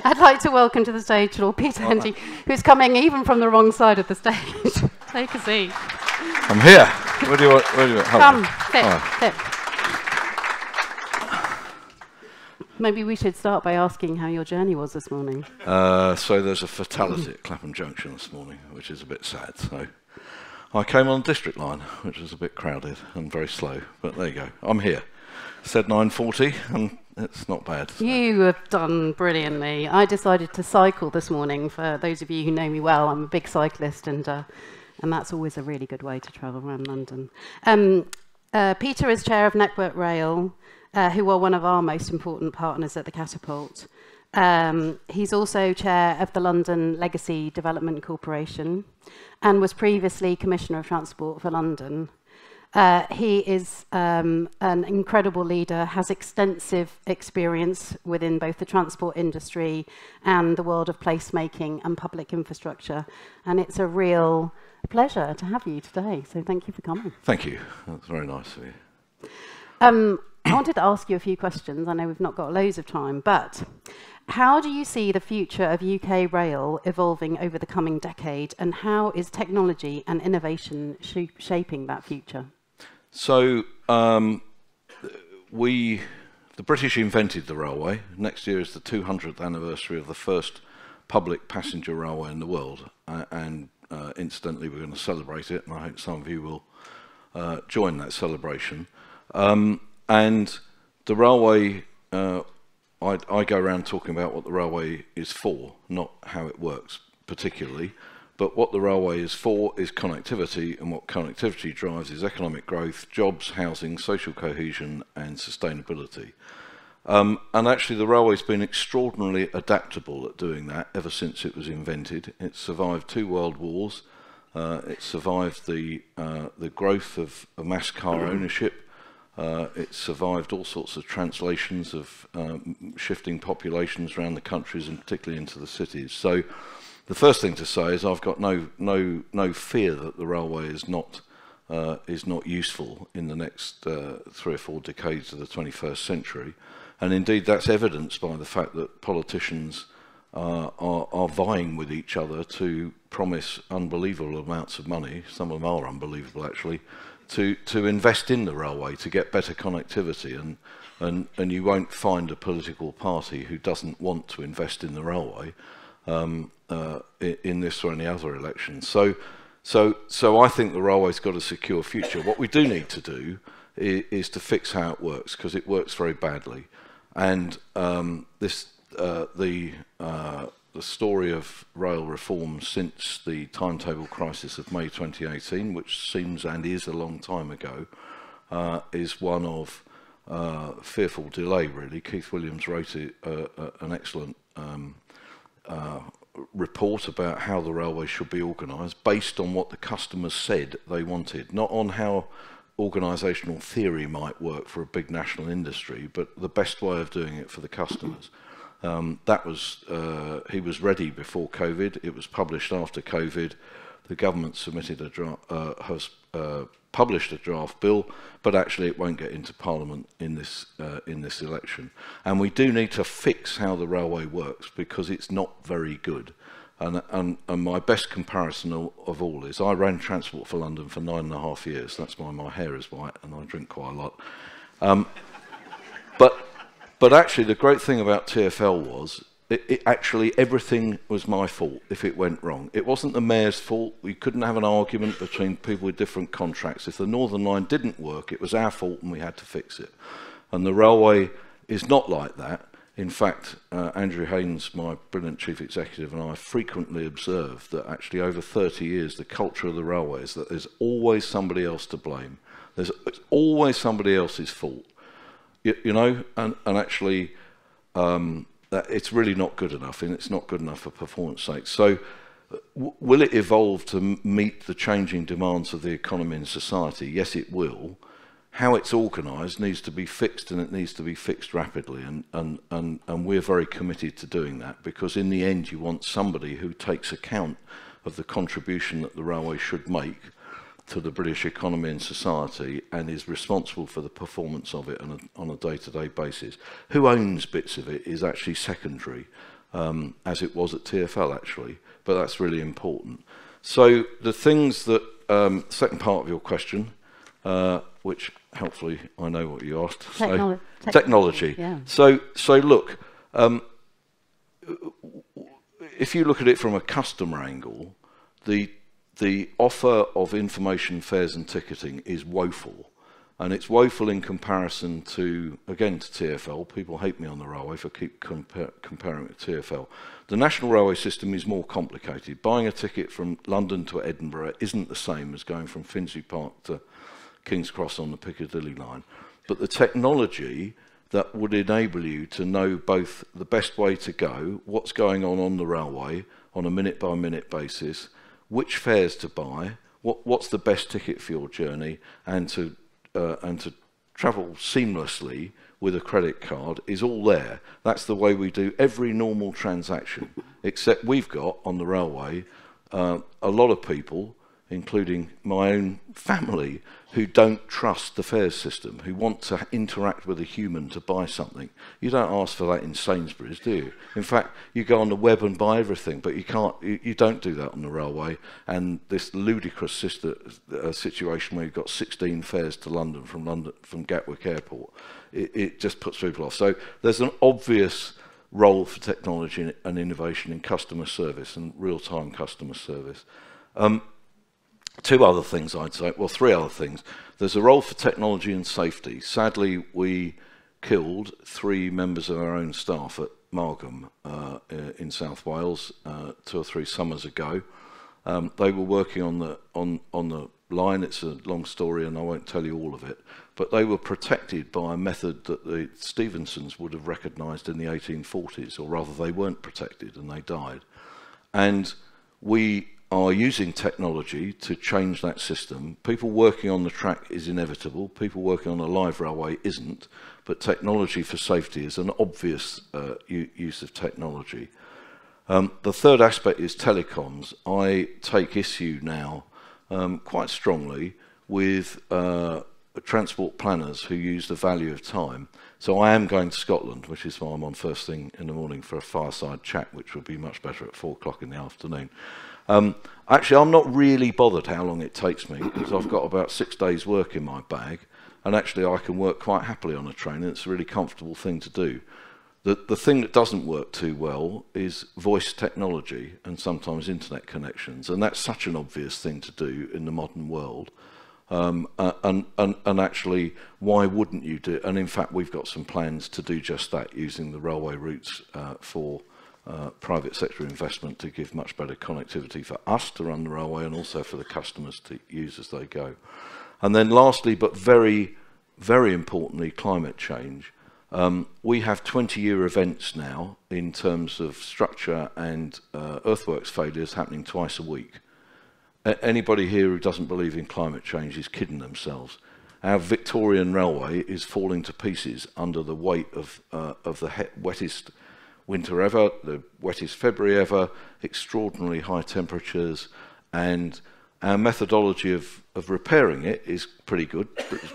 I'd like to welcome to the stage Lord Peter Hendy, who's coming even from the wrong side of the stage. Take a seat. I'm here. Where do you want? Come, sit. Maybe we should start by asking how your journey was this morning. So there's a fatality at Clapham Junction this morning, which is a bit sad. So I came on the district line, which was a bit crowded and very slow. But there you go. I'm here. Said 9:40, and it's not bad. So. You have done brilliantly. I decided to cycle this morning. For those of you who know me well, I'm a big cyclist, and that's always a really good way to travel around London. Peter is chair of Network Rail, who are one of our most important partners at the Catapult. He's also chair of the London Legacy Development Corporation and was previously Commissioner of Transport for London. He is an incredible leader, has extensive experience within both the transport industry and the world of placemaking and public infrastructure. And it's a real pleasure to have you today. So thank you for coming. Thank you. That's very nice of you. I wanted to ask you a few questions. I know we've not got loads of time, but how do you see the future of UK rail evolving over the coming decade, and how is technology and innovation shaping that future? So the British invented the railway. Next year is the 200th anniversary of the first public passenger railway in the world, and incidentally we're going to celebrate it, and I hope some of you will join that celebration. And the railway, I go around talking about what the railway is for, not how it works particularly, but what the railway is for is connectivity, and what connectivity drives is economic growth, jobs, housing, social cohesion and sustainability. And actually the railway's been extraordinarily adaptable at doing that ever since it was invented. It's survived 2 world wars, it survived the growth of mass car ownership. It survived all sorts of translations of shifting populations around the countries and particularly into the cities. So the first thing to say is I've got no fear that the railway is not useful in the next 3 or 4 decades of the 21st century, and indeed that's evidenced by the fact that politicians are vying with each other to promise unbelievable amounts of money. Some of them are unbelievable actually. To invest in the railway to get better connectivity, and you won't find a political party who doesn't want to invest in the railway in this or any other election. So I think the railway's got a secure future. What we do need to do is to fix how it works, because it works very badly. And the story of rail reform since the timetable crisis of May 2018, which seems and is a long time ago, is one of fearful delay, really. Keith Williams wrote an excellent report about how the railway should be organised based on what the customers said they wanted, not on how organisational theory might work for a big national industry, but the best way of doing it for the customers. He was ready before COVID. It was published after COVID. The government submitted a draft, published a draft bill, but actually it won't get into Parliament in this election. And we do need to fix how the railway works, because it's not very good. And my best comparison of all is I ran Transport for London for 9.5 years. That's why my hair is white and I drink quite a lot. But actually the great thing about TfL was actually everything was my fault if it went wrong. It wasn't the mayor's fault. We couldn't have an argument between people with different contracts. If the Northern Line didn't work, it was our fault and we had to fix it. And the railway is not like that. In fact, Andrew Haynes, my brilliant chief executive, and I frequently observed that actually over 30 years the culture of the railway is that there's always somebody else to blame. It's always somebody else's fault. You know, and actually that it's really not good enough, and it's not good enough for performance sake. So will it evolve to meet the changing demands of the economy and society? Yes, it will. How it's organised needs to be fixed, and it needs to be fixed rapidly, and we're very committed to doing that, because in the end you want somebody who takes account of the contribution that the railway should make to the British economy and society, and is responsible for the performance of it on a day-to-day basis. Who owns bits of it is actually secondary. as it was at TfL actually, but that's really important. So the things that, second part of your question, which hopefully I know what you asked. Technology. Yeah. So look, if you look at it from a customer angle, the offer of information, fares and ticketing is woeful. And it's woeful in comparison to, again, to TfL. People hate me on the railway for keep comparing it to TfL. The national railway system is more complicated. Buying a ticket from London to Edinburgh isn't the same as going from Finsbury Park to King's Cross on the Piccadilly line. But the technology that would enable you to know both the best way to go, what's going on the railway on a minute-by-minute basis, which fares to buy, what's the best ticket for your journey, and to travel seamlessly with a credit card is all there. That's the way we do every normal transaction, except we've got on the railway a lot of people, including my own family, who don't trust the fares system, who want to interact with a human to buy something. You don't ask for that in Sainsbury's, do you? In fact, you go on the web and buy everything, but you don't do that on the railway. And this ludicrous situation where you've got 16 fares to London from Gatwick Airport, it just puts people off. So there's an obvious role for technology and innovation in customer service and real-time customer service. Two other things I'd say, well, three other things. There's a role for technology and safety. Sadly, we killed 3 members of our own staff at Margam in South Wales 2 or 3 summers ago. They were working on the line. It's a long story and I won't tell you all of it, but they were protected by a method that the Stevensons would have recognised in the 1840s, or rather they weren't protected and they died. And we are using technology to change that system. People working on the track is inevitable. People working on a live railway isn't. But technology for safety is an obvious use of technology. The third aspect is telecoms. I take issue now quite strongly with transport planners who use the value of time. So I am going to Scotland, which is why I'm on first thing in the morning for a fireside chat, which would be much better at 4 o'clock in the afternoon. Actually, I'm not really bothered how long it takes me, because I've got about 6 days' work in my bag, and actually I can work quite happily on a train, and it's a really comfortable thing to do. The thing that doesn't work too well is voice technology and sometimes internet connections, and that's such an obvious thing to do in the modern world. And actually, why wouldn't you do it? And in fact, we've got some plans to do just that, using the railway routes for private sector investment to give much better connectivity for us to run the railway and also for the customers to use as they go. And then lastly, but very, very importantly, climate change. We have 20-year events now in terms of structure and earthworks failures happening twice a week. Anybody here who doesn't believe in climate change is kidding themselves. Our Victorian railway is falling to pieces under the weight of the wettest winter ever, the wettest February ever, extraordinarily high temperatures, and our methodology of repairing it is pretty good.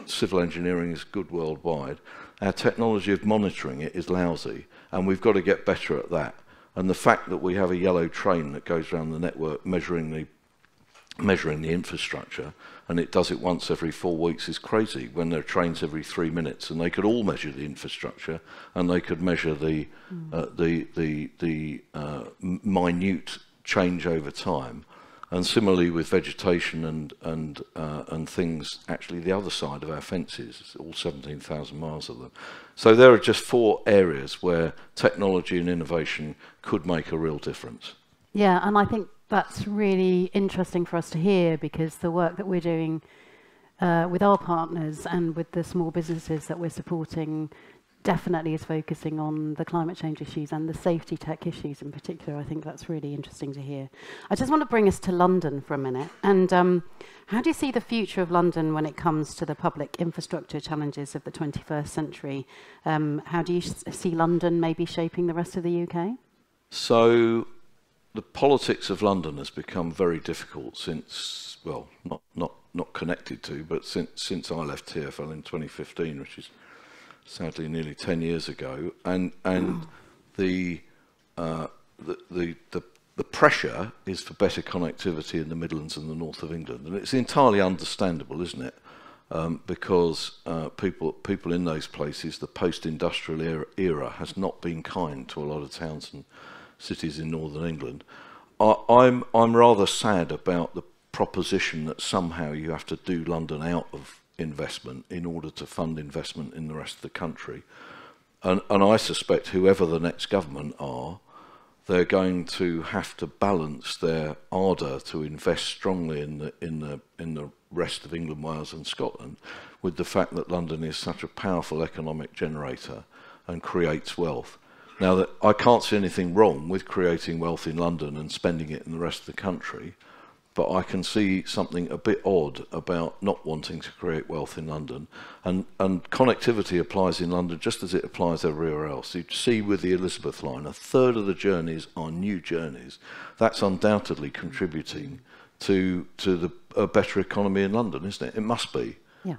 Civil engineering is good worldwide. Our technology of monitoring it is lousy, and we've got to get better at that. And the fact that we have a yellow train that goes around the network measuring the infrastructure, and it does it once every 4 weeks, is crazy, when there are trains every 3 minutes, and they could all measure the infrastructure, and they could measure the minute change over time. And similarly with vegetation and things actually the other side of our fences, all 17,000 miles of them. So there are just 4 areas where technology and innovation could make a real difference. Yeah, and I think that's really interesting for us to hear, because the work that we're doing with our partners and with the small businesses that we're supporting definitely is focusing on the climate change issues and the safety tech issues in particular. I think that's really interesting to hear. I just want to bring us to London for a minute. And how do you see the future of London when it comes to the public infrastructure challenges of the 21st century? How do you see London maybe shaping the rest of the UK? So the politics of London has become very difficult since, well, not connected to, but since I left TfL in 2015, which is sadly nearly 10 years ago, and the the pressure is for better connectivity in the Midlands and the north of England, and it's entirely understandable, isn't it? Because people in those places, the post-industrial era has not been kind to a lot of towns and cities in northern England. I'm rather sad about the proposition that somehow you have to do London out of investment in order to fund investment in the rest of the country. And I suspect whoever the next government are, they're going to have to balance their ardour to invest strongly in the rest of England, Wales and Scotland with the fact that London is such a powerful economic generator and creates wealth. Now, that I can't see anything wrong with creating wealth in London and spending it in the rest of the country, but I can see something a bit odd about not wanting to create wealth in London. And connectivity applies in London just as it applies everywhere else. You see with the Elizabeth line, a third of the journeys are new journeys. That's undoubtedly contributing to a better economy in London, isn't it? It must be. Yeah.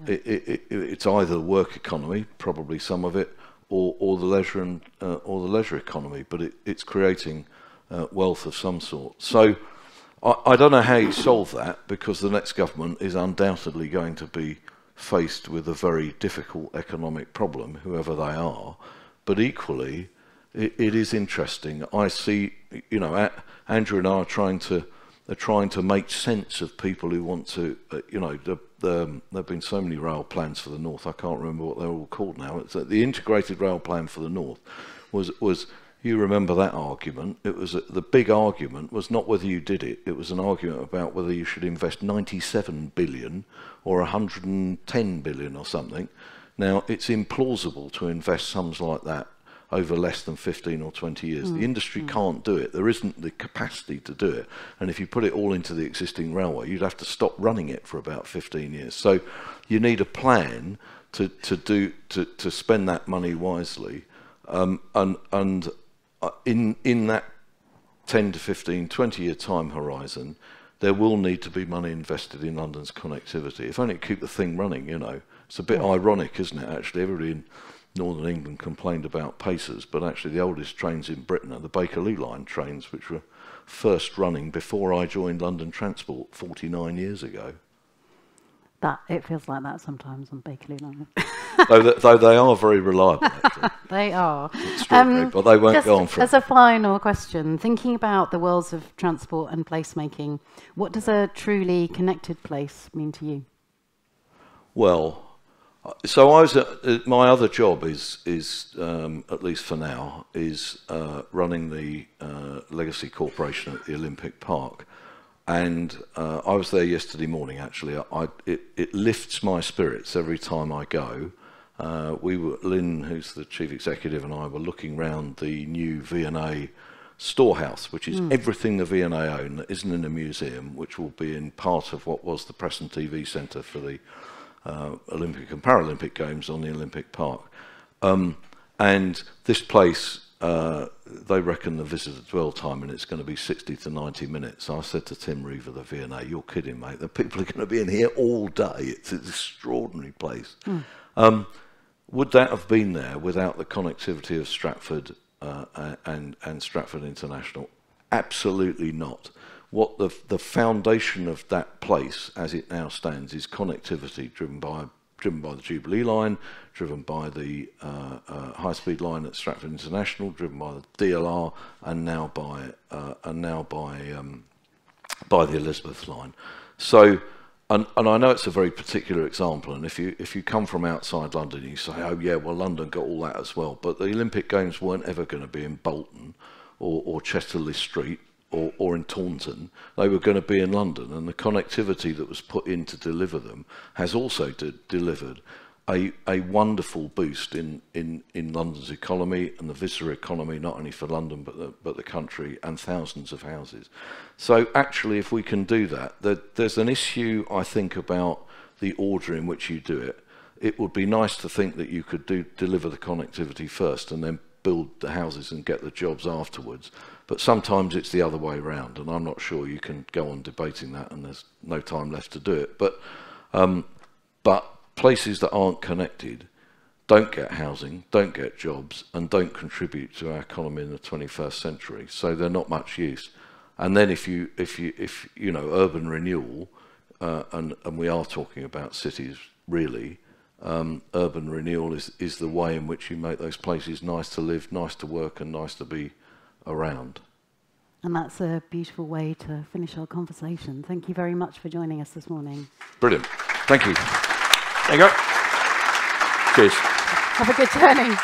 It's either the work economy, probably some of it, or the leisure and or the leisure economy, but it's creating wealth of some sort. So I don't know how you solve that, because the next government is undoubtedly going to be faced with a very difficult economic problem, whoever they are. But equally, it is interesting. I see, you know, Andrew and I are trying to make sense of people who want to, you know, there have been so many rail plans for the north. I can't remember what they're all called now. It's the integrated rail plan for the north was. You remember that argument? It was the big argument was not whether you did it. It was an argument about whether you should invest 97 billion or 110 billion or something. Now, it's implausible to invest sums like that over less than 15 or 20 years. The industry can't do it. There isn't the capacity to do it. And if you put it all into the existing railway, you'd have to stop running it for about 15 years. So you need a plan to spend that money wisely. In that 10 to 15, 20-year time horizon, there will need to be money invested in London's connectivity, if only to keep the thing running, you know. It's a bit ironic, isn't it, actually? Everybody in northern England complained about Pacers, but actually the oldest trains in Britain are the Bakerloo line trains, which were first running before I joined London Transport 49 years ago. It feels like that sometimes on Bakerloo line. though they are very reliable, actually. They are. Extraordinary, but they won't go on for as a final question, thinking about the worlds of transport and placemaking, what does a truly connected place mean to you? Well, so my other job is at least for now, is running the Legacy Corporation at the Olympic Park. And I was there yesterday morning, actually. It lifts my spirits every time I go. Lynn, who's the chief executive, and I were looking round the new V&A storehouse, which is everything the V&A own that isn't in a museum, which will be in part of what was the press and TV centre for the Olympic and Paralympic Games on the Olympic Park. And this place, they reckon the visitor dwell time, and it's going to be 60 to 90 minutes. So I said to Tim Reeve, the V&A, you're kidding, mate. The people are going to be in here all day. It's an extraordinary place. Would that have been there without the connectivity of Stratford and Stratford International? Absolutely not. What the foundation of that place, as it now stands, is connectivity driven by the Jubilee line, driven by the high-speed line at Stratford International, driven by the DLR, and now by the Elizabeth line. So, and I know it's a very particular example, and if you come from outside London, you say, oh yeah, well London got all that as well, but the Olympic Games weren't ever going to be in Bolton or Chesterley Street or in Taunton. They were going to be in London, and the connectivity that was put in to deliver them has also delivered a wonderful boost in London's economy and the visitor economy, not only for London but the country, and thousands of houses. So actually, if we can do that, there's an issue, I think, about the order in which you do it. It would be nice to think that you could deliver the connectivity first and then build the houses and get the jobs afterwards. But sometimes it's the other way around, and I'm not sure you can go on debating that, and there's no time left to do it. But places that aren't connected don't get housing, don't get jobs, and don't contribute to our economy in the 21st century. So they're not much use. And then if you know, urban renewal, and we are talking about cities really, urban renewal is the way in which you make those places nice to live, nice to work, and nice to be around. And that's a beautiful way to finish our conversation. Thank you very much for joining us this morning. Brilliant. Thank you. There you go. Cheers. Have a good journey.